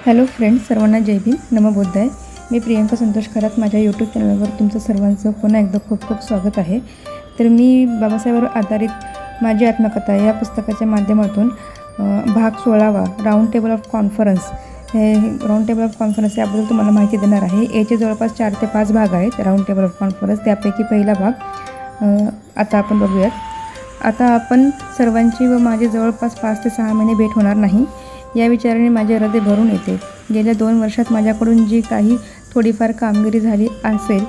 Hello friends, सर्वांना जय भीम, नमो बुद्धाय। मी प्रियंका संतोष खरात माझ्या YouTube चॅनलवर तुमचं सर्वांचं पुन्हा एकदा खूप खूप स्वागत आहे। तर मी बाबासाहेबांवर आधारित माझी आत्मकथा या पुस्तकाच्या माध्यमातून भाग 16वा round table of conference round table of conference याबद्दल तुम्हाला माहिती देणार आहे। याचे जवळपास 4 ते 5 भाग आहेत राऊंड टेबल ऑफ कॉन्फरन्स। त्यापैकी पहिला भाग आता आपण बघूयात। आता आपण सर्वांची व माझे जवळपास 5 ते 6 महिने भेट होणार नाही या विचाराने माझे हृदय भरून येते। गेल्या 2 वर्षात माझ्याकडून जी काही थोडीफार कामगिरी झाली असेल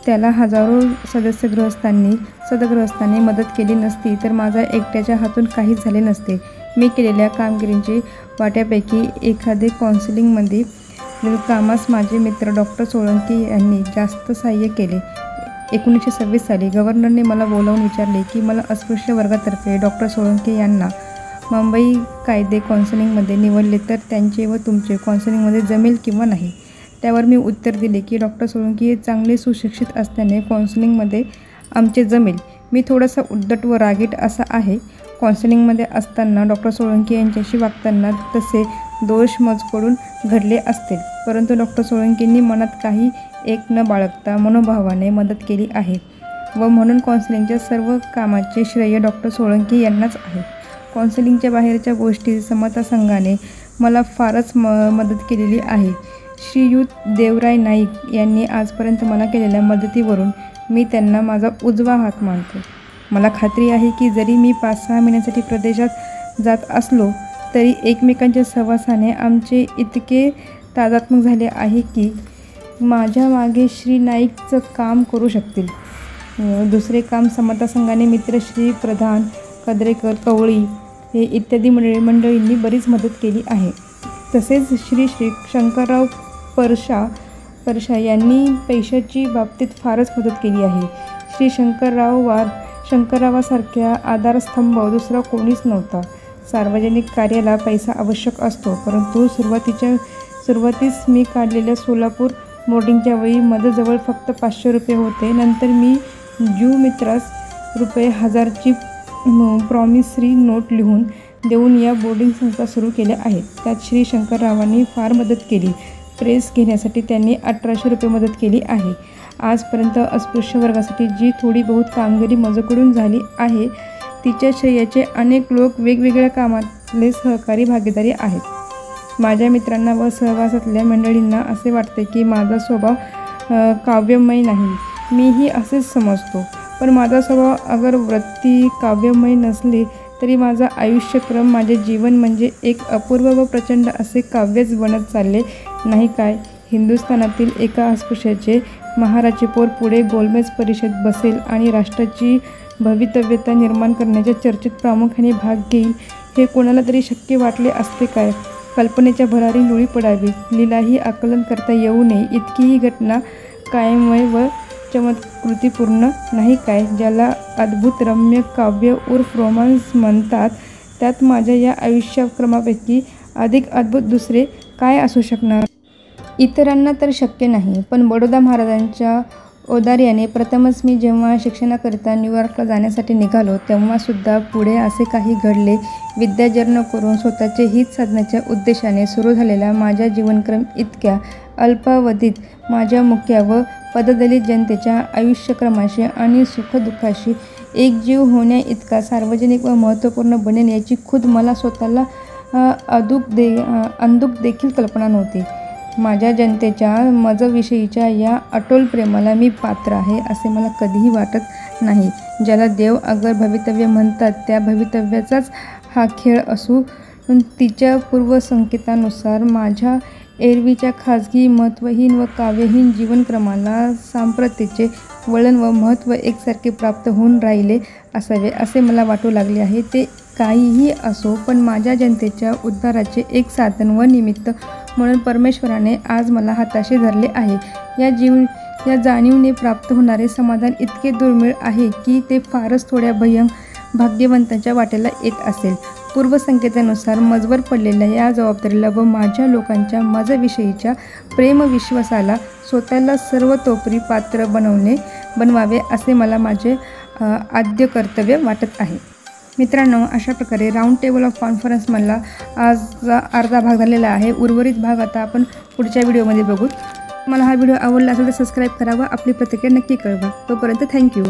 त्याला हजारो सदगृहस्थांनी मदत केली नसती तर माझा एकट्याच्या हातून काहीच झाले नसते। मी केलेल्या कामगिरींची वाट्यापैकी एखादे काउन्सिलिंगमध्ये कामास माझे मित्र डॉक्टर सोळंकी यांनी जास्त सहाय्य केले। 1926 साली गव्हर्नरने मला बोलावून विचारले की मला अस्पृश्य वर्गातर्फे डॉक्टर सोळंकी यांना मुंबई कायदे काउन्सिलिंगमध्ये निवडले तर त्यांचे व तुमचे काउन्सिलिंगमध्ये जमेल किंवा नाही। त्यावर मी उत्तर दिले की डॉक्टर सोळंकी हे चांगले सुशिक्षित असल्याने काउन्सिलिंगमध्ये आमचे जमेल। मी थोडासा उद्धट व रागीट असा आहे। काउन्सिलिंगमध्ये असताना डॉक्टर सोळंकी यांच्याशी वागताना तसे दोष मजकडून घडले असतील, परंतु डॉक्टर सोळंकींनी मनात काही एक न बाळगता मनोभावाने मदत केली आहे व म्हणून काउन्सिलिंगच्या सर्व कामाचे श्रेय डॉक्टर सोळंकी यांनाच आहे। काउन्सिलिंगच्या बाहेरच्या गोष्टी समता संघाने मला फारच मदत केलेली आहे। श्रीयुत देवराय नाईक यांनी आजपर्यंत मला केलेल्या मदतीवरून मी त्यांना माझा उजवा हात मानतो। मला खात्री आहे की जरी मी 5-6 महिन्यांसाठी प्रदेशात जात असलो तरी एकमेकांच्या सहवासाने आमचे इतके तादात्म्य झाले आहे की माझ्या मागे श्री नाईकचं काम करू शकतील। दुसरे काम समता संघाने मित्र श्री प्रधान, कद्रेकर, कवळी हे इत्यादी मंडळींनी बरीच मदत केली आहे। तसेच श्री शंकरराव परशा यांनी पैशाची बाबतीत फारच मदत केली आहे। श्री शंकररावासारख्या आधारस्तंभ दुसरा कोणीच नव्हता। सार्वजनिक कार्याला पैसा आवश्यक असतो, परंतु सुरुवातीस मी काढलेल्या सोलापूर बोर्डिंगच्या वेळी माझ्याजवळ फक्त 500 रुपये होते। नंतर मी ज्यू मित्रास ₹1000ची प्रॉमिसरी नोट लिहून देऊन या बोर्डिंग संस्था सुरू केल्या आहेत। त्यात श्री शंकररावांनी फार मदत केली। प्रेस घेण्यासाठी त्यांनी 1800 रुपये मदत केली आहे। आजपर्यंत अस्पृश्य वर्गासाठी जी थोडी बहुत कामगिरी माझ्याकडून झाली आहे तिच्या श्रेयाचे अनेक लोक वेगवेगळ्या कामातले सहकारी भागीदारी आहेत। माझ्या मित्रांना व सहवासातल्या मंडळींना असे वाटते की माझा स्वभाव काव्यमय नाही। मीही असेच समजतो, पण माझा स्वभाव अगर वृत्ती काव्यमय नसले तरी माझा आयुष्यक्रम, माझे जीवन म्हणजे एक अपूर्व व प्रचंड असे काव्यच बनत चालले नाही काय। हिंदुस्थानातील एका अस्पृश्याचे महाराचे पोर पुढे गोलमेज परिषद बसेल आणि राष्ट्राची भवितव्यता निर्माण करण्याच्या चर्चेत प्रामुख्याने भाग घेईल हे कोणाला तरी शक्य वाटले असते काय। कल्पनेच्या भरारी लुळी पडावी, लीलाही आकलन करता येऊ नये इतकी ही घटना कायमय व चमत्कृतीपूर्ण नाही काय। ज्याला अद्भुत रम्य काव्य उर्फ रोमांस म्हणतात त्यात माझ्या या आयुष्यक्रमापैकी अधिक अद्भुत दुसरे काय असू शकणार। इतरांना तर शक्य नाही, पण बडोदा महाराजांच्या औदार्याने प्रथमच मी जेव्हा शिक्षणाकरिता न्यूयॉर्कला जाण्यासाठी निघालो तेव्हासुद्धा पुढे असे काही घडले। विद्यार्जन करून स्वतःचे हित साधण्याच्या उद्देशाने सुरू झालेला माझा जीवनक्रम इतक्या अल्पावधीत माझ्या मुख्य व पददलित जनतेच्या आयुष्यक्रमाशी आणि सुखदुःखाशी एकजीव होण्या इतका सार्वजनिक व महत्त्वपूर्ण बनेल याची खुद मला स्वतःला अंदूक देखील कल्पना नव्हती। माझ्या जनतेच्या माझ्याविषयीच्या या अटोल प्रेमाला मी पात्र आहे असे मला कधीही वाटत नाही। ज्याला देव अगर भवितव्य म्हणतात त्या भवितव्याचाच हा खेळ असून तिच्या पूर्वसंकेतानुसार माझ्या एरवीच्या खाजगी महत्त्वहीन व काव्यहीन जीवनक्रमाला सांप्रतीचे वळण व महत्त्व एकसारखे प्राप्त होऊन राहिले असावे असे मला वाटू लागले आहे। ते काहीही असो, पण माझ्या जनतेच्या उद्धाराचे एक साधन व निमित्त म्हणून परमेश्वराने आज मला हाताशी धरले आहे। या जाणीवने प्राप्त होणारे समाधान इतके दुर्मिळ आहे की ते फारच थोड्या भाग्यवंतांच्या वाट्याला येत असेल। पूर्वसंकेतानुसार मजवर पडलेल्या या जबाबदारीला व माझ्या लोकांच्या माझ्याविषयीच्या प्रेमविश्वासाला स्वतःला सर्वतोपरी पात्र बनवावे असे मला माझे आद्य कर्तव्य वाटत आहे। मित्रांनो, अशा प्रकारे राऊंड टेबल ऑफ कॉन्फरन्समधला आजचा अर्धा भाग झालेला आहे. उर्वरित भाग आता आपण पुढच्या व्हिडिओमध्ये बघू. मला हा व्हिडिओ आवडला असेल तर सबस्क्राईब करा व आपली प्रतिक्रिया नक्की कळवा. तोपर्यंत थँक्यू.